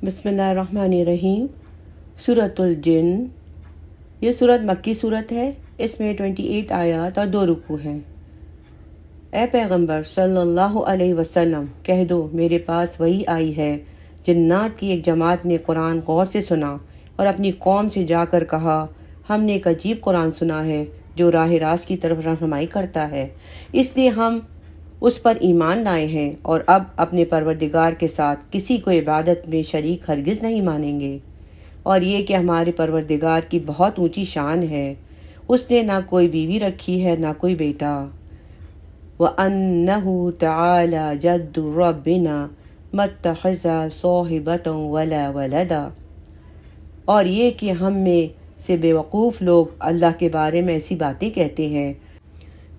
बिस्मिल्लाहिर्रहमानिर्रहीम। सूरतुल जिन, ये सूरत मक्की सूरत है। इसमें 28 आयत और 2 रुकू हैं। ए पैगंबर सल्लल्लाहु अलैहि वसल्लम, कह दो मेरे पास वही आई है। जिन्नात की एक जमात ने कुरान गौर से सुना और अपनी कौम से जाकर कहा, हमने एक अजीब कुरान सुना है जो राह रास्त की तरफ रहनुमाई करता है, इसलिए हम उस पर ईमान लाए हैं और अब अपने परवरदिगार के साथ किसी को इबादत में शरीक हरगिज़ नहीं मानेंगे। और ये कि हमारे परवरदिगार की बहुत ऊंची शान है, उसने ना कोई बीवी रखी है ना कोई बेटा। व अन्नहु तआला जद्दु रब्बिना मत्तखज़ा साहिबतन वला वलदा। और ये कि हम में से बेवकूफ़ लोग अल्लाह के बारे में ऐसी बातें कहते हैं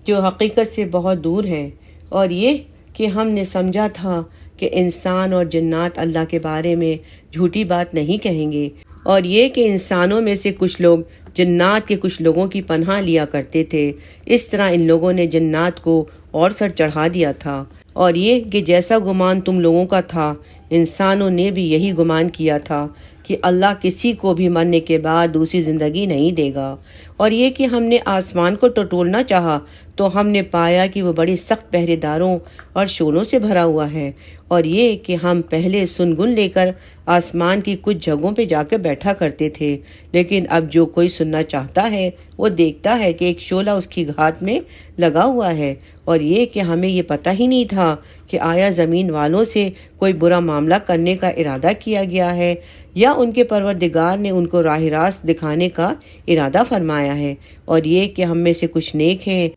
जो हकीकत से बहुत दूर हैं। और ये कि हमने समझा था कि इंसान और जन्नात अल्लाह के बारे में झूठी बात नहीं कहेंगे। और ये कि इंसानों में से कुछ लोग जन्नात के कुछ लोगों की पनाह लिया करते थे, इस तरह इन लोगों ने जन्नात को और सर चढ़ा दिया था। और ये कि जैसा गुमान तुम लोगों का था, इंसानों ने भी यही गुमान किया था कि अल्लाह किसी को भी मरने के बाद दूसरी ज़िंदगी नहीं देगा। और ये कि हमने आसमान को टटोलना चाहा तो हमने पाया कि वो बड़े सख्त पहरेदारों और शोलों से भरा हुआ है। और ये कि हम पहले सुनगुन लेकर आसमान की कुछ जगहों पे जाकर बैठा करते थे, लेकिन अब जो कोई सुनना चाहता है वो देखता है कि एक शोला उसकी घात में लगा हुआ है। और ये कि हमें ये पता ही नहीं था कि आया ज़मीन वालों से कोई बुरा मामला करने का इरादा किया गया है या उनके परवरदिगार ने उनको राह रास्त दिखाने का इरादा फरमाया है। और ये कि हम में से कुछ नेक हैं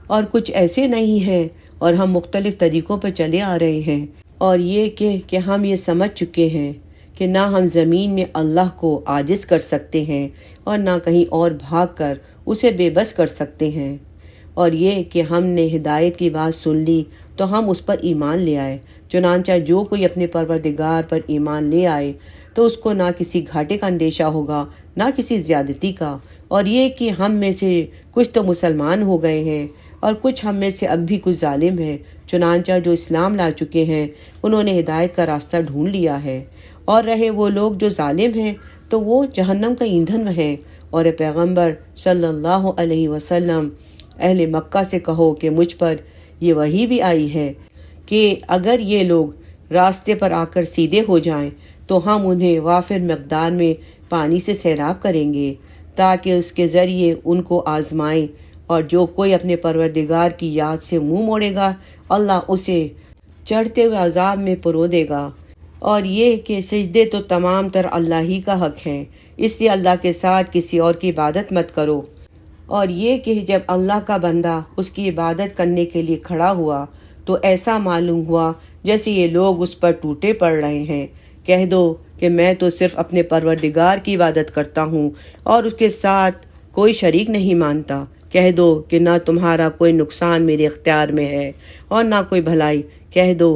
और कुछ ऐसे नहीं हैं, और हम मुख्तलिफ़ तरीक़ों पर चले आ रहे हैं। और ये कि हम ये समझ चुके हैं कि ना हम ज़मीन में अल्लाह को आजिज़ कर सकते हैं और ना कहीं और भाग कर उसे बेबस कर सकते हैं। और ये कि हमने हिदायत की बात सुन ली तो हम उस पर ईमान ले आए। चुनांचा जो कोई अपने परवरदिगार पर ईमान ले आए तो उसको ना किसी घाटे का अंदेशा होगा ना किसी ज़्यादती का। और ये कि हम में से कुछ तो मुसलमान हो गए हैं और कुछ हम में से अब भी कुछ जालिम हैं। चुनांचा जो इस्लाम ला चुके हैं उन्होंने हिदायत का रास्ता ढूंढ लिया है, और रहे वो लोग जो जालिम हैं तो वो जहन्नम का ईंधन हैं। और पैगंबर सल्लल्लाहु अलैहि वसल्लम, अहले मक्का से कहो कि मुझ पर ये वही भी आई है कि अगर ये लोग रास्ते पर आकर सीधे हो जाएं तो हम उन्हें वाफिर मकदार में पानी से सैराब करेंगे ताकि उसके ज़रिए उनको आजमाएं। और जो कोई अपने परवरदिगार की याद से मुंह मोड़ेगा अल्लाह उसे चढ़ते हुए अजाब में परो देगा। और ये कि सजदे तो तमाम तर अल्लाह ही का हक़ है, इसलिए अल्लाह के साथ किसी और की इबादत मत करो। और ये कि जब अल्लाह का बंदा उसकी इबादत करने के लिए खड़ा हुआ तो ऐसा मालूम हुआ जैसे ये लोग उस पर टूटे पड़ रहे हैं। कह दो कि मैं तो सिर्फ़ अपने परवरदिगार की इबादत करता हूँ और उसके साथ कोई शरीक नहीं मानता। कह दो कि ना तुम्हारा कोई नुकसान मेरे इख्तियार में है और ना कोई भलाई। कह दो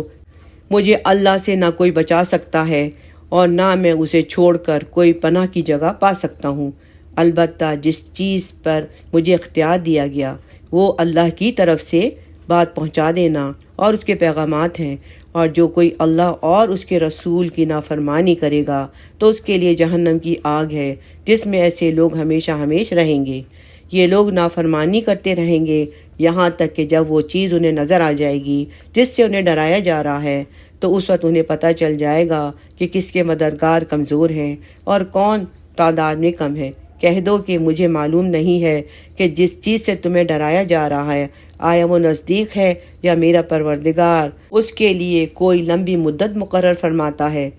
मुझे अल्लाह से ना कोई बचा सकता है और ना मैं उसे छोड़कर कोई पनाह की जगह पा सकता हूँ। अलबत्ता जिस चीज़ पर मुझे इख्तियार दिया गया वो अल्लाह की तरफ से बात पहुँचा देना और उसके पैगामात हैं। और जो कोई अल्लाह और उसके रसूल की नाफरमानी करेगा तो उसके लिए जहन्नम की आग है, जिसमें ऐसे लोग हमेशा हमेश रहेंगे। ये लोग नाफरमानी करते रहेंगे यहाँ तक कि जब वो चीज़ उन्हें नज़र आ जाएगी जिससे उन्हें डराया जा रहा है तो उस वक्त उन्हें पता चल जाएगा कि किसके मददगार कमज़ोर हैं और कौन तादाद में कम है। कह दो कि मुझे मालूम नहीं है कि जिस चीज़ से तुम्हें डराया जा रहा है आया वो नज़दीक है या मेरा परवरदिगार उसके लिए कोई लंबी मुद्दत मुकर्रर फरमाता है।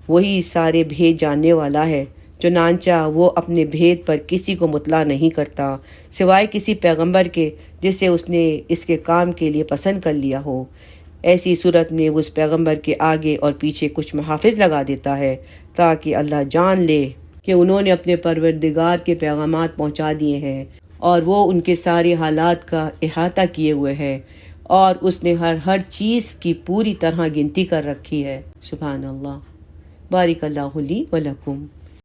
वही सारे भेद जानने वाला है। चुनांचा वो अपने भेद पर किसी को मुतला नहीं करता सिवाय किसी पैगंबर के जिसे उसने इसके काम के लिए पसंद कर लिया हो। ऐसी सूरत में उस पैगंबर के आगे और पीछे कुछ मुहाफ़िज़ लगा देता है ताकि अल्लाह जान ले कि उन्होंने अपने परवरदिगार के पैगामात पहुंचा दिए हैं और वो उनके सारे हालात का इहाता किए हुए है और उसने हर चीज़ की पूरी तरह गिनती कर रखी है। सुभान अल्लाह। बारिक अल्लाहु ली व लकुम।